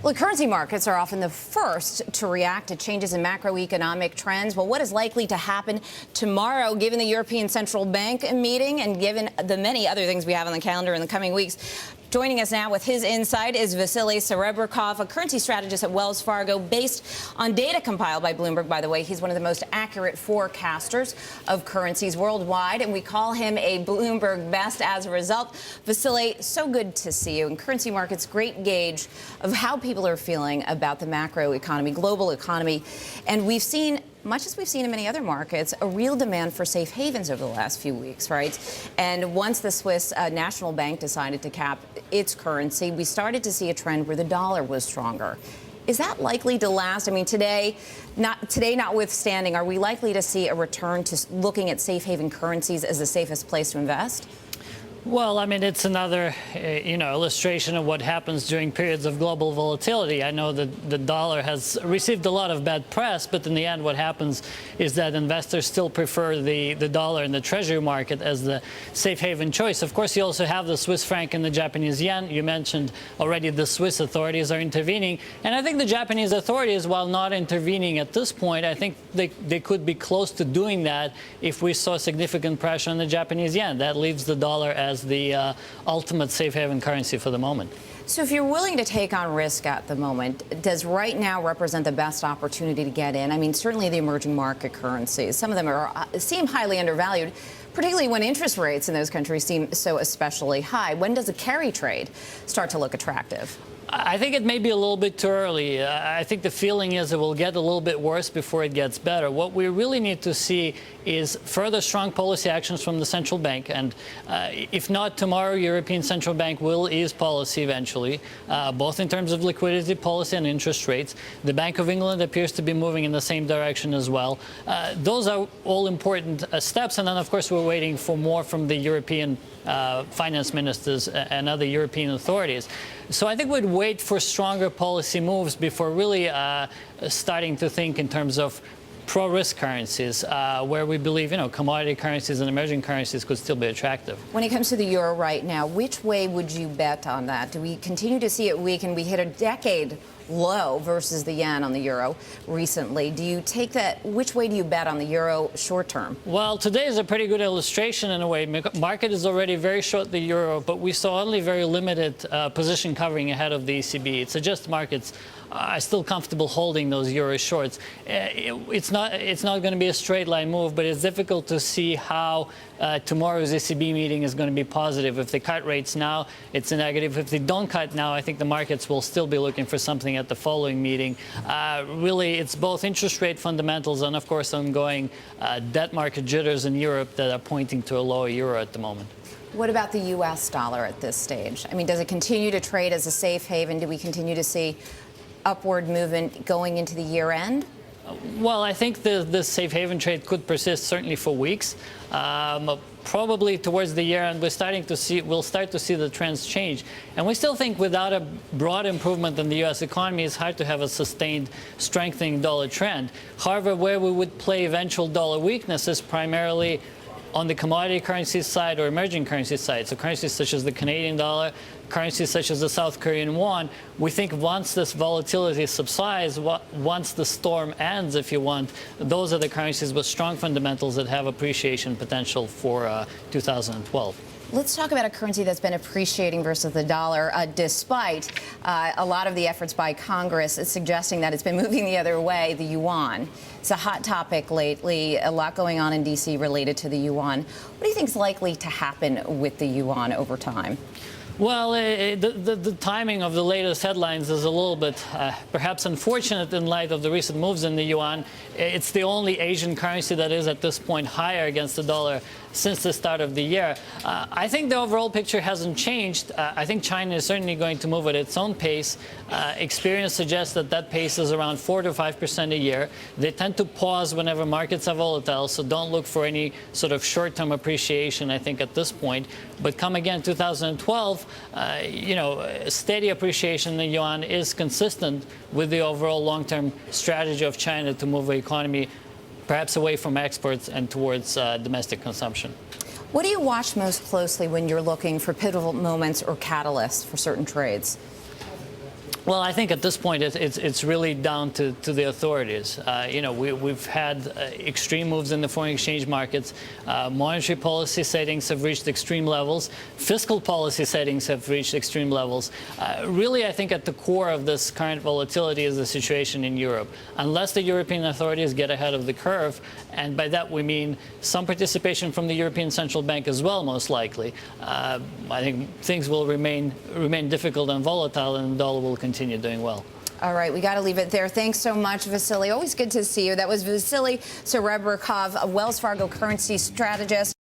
Well, currency markets are often the first to react to changes in macroeconomic trends. Well, what is likely to happen tomorrow, given the European Central Bank meeting and given the many other things we have on the calendar in the coming weeks? Joining us now with his insight is Vassili Serebriakov, a currency strategist at Wells Fargo, based on data compiled by Bloomberg. By the way, he's one of the most accurate forecasters of currencies worldwide, and we call him a Bloomberg best as a result. Vassili, so good to see you. And currency markets, great gauge of how people are feeling about the macro economy, global economy. And we've seen, much as we've seen in many other markets, a real demand for safe havens over the last few weeks, right? And once the Swiss National Bank decided to cap its currency, we started to see a trend where the dollar was stronger. Is that likely to last? I mean, today notwithstanding, are we likely to see a return to looking at safe haven currencies as the safest place to invest? Well, I mean, it's another, illustration of what happens during periods of global volatility. I know that the dollar has received a lot of bad press, but in the end, what happens is that investors still prefer the dollar in the treasury market as the safe haven choice. Of course, you also have the Swiss franc and the Japanese yen. You mentioned already the Swiss authorities are intervening. And I think the Japanese authorities, while not intervening at this point, I think they could be close to doing that if we saw significant pressure on the Japanese yen. That leaves the dollar as the ultimate safe haven currency for the moment. So if you're willing to take on risk at the moment, does right now represent the best opportunity to get in? I mean, certainly the emerging market currencies, some of them seem highly undervalued, particularly when interest rates in those countries seem so especially high. When does a carry trade start to look attractive? I think it may be a little bit too early. I think the feeling is it will get a little bit worse before it gets better. What we really need to see is further strong policy actions from the central bank. And if not tomorrow, European Central Bank will ease policy eventually, both in terms of liquidity policy and interest rates. The Bank of England appears to be moving in the same direction as well. Those are all important steps. And then, of course, we're waiting for more from the European finance ministers and other European authorities. So I think we'd wait for stronger policy moves before really starting to think in terms of pro-risk currencies, where we believe, commodity currencies and emerging currencies could still be attractive. When it comes to the euro right now, which way would you bet on that? Do we continue to see it weaken? We hit a decade low versus the yen on the euro recently. Do you take that? Which way do you bet on the euro short term? Well, today is a pretty good illustration in a way. Market is already very short the euro, but we saw only very limited position covering ahead of the ECB. It suggests markets are still comfortable holding those euro shorts. It's not going to be a straight line move, but it's difficult to see how tomorrow's ECB meeting is going to be positive. If they cut rates now, it's a negative. If they don't cut now, I think the markets will still be looking for something at the following meeting. Really, it's both interest rate fundamentals and, of course, ongoing debt market jitters in Europe that are pointing to a lower euro at the moment. What about the U.S. dollar at this stage? I mean, does it continue to trade as a safe haven? Do we continue to see upward movement going into the year end? Well, I think the safe haven trade could persist certainly for weeks. Probably towards the year end, we'll start to see the trends change. And we still think without a broad improvement in the U.S. economy, it's hard to have a sustained strengthening dollar trend. However, where we would play eventual dollar weakness is primarily on the commodity currency side or emerging currency side. So currencies such as the Canadian dollar, currencies such as the South Korean won, we think once this volatility subsides, once the storm ends, if you want, those are the currencies with strong fundamentals that have appreciation potential for 2012. Let's talk about a currency that's been appreciating versus the dollar, despite a lot of the efforts by Congress suggesting that it's been moving the other way, the yuan. It's a hot topic lately, a lot going on in D.C. related to the yuan. What do you think is likely to happen with the yuan over time? Well, the timing of the latest headlines is a little bit perhaps unfortunate in light of the recent moves in the yuan. It's the only Asian currency that is at this point higher against the dollar since the start of the year. I think the overall picture hasn't changed. I think China is certainly going to move at its own pace. Experience suggests that pace is around 4 to 5% a year. They tend to pause whenever markets are volatile, so don't look for any sort of short-term appreciation, I think, at this point. But come again 2012, steady appreciation in the yuan is consistent with the overall long-term strategy of China to move the economy perhaps away from exports and towards domestic consumption. What do you watch most closely when you're looking for pivotal moments or catalysts for certain trades? Well, I think at this point it's really down to the authorities. We've had extreme moves in the foreign exchange markets. Monetary policy settings have reached extreme levels. Fiscal policy settings have reached extreme levels. Really, I think at the core of this current volatility is the situation in Europe. Unless the European authorities get ahead of the curve, and by that we mean some participation from the European Central Bank as well, most likely, I think things will remain difficult and volatile, and the dollar will continue doing well. All right, we got to leave it there. Thanks so much, Vassili. Always good to see you. That was Vassili Serebriakov, a Wells Fargo currency strategist.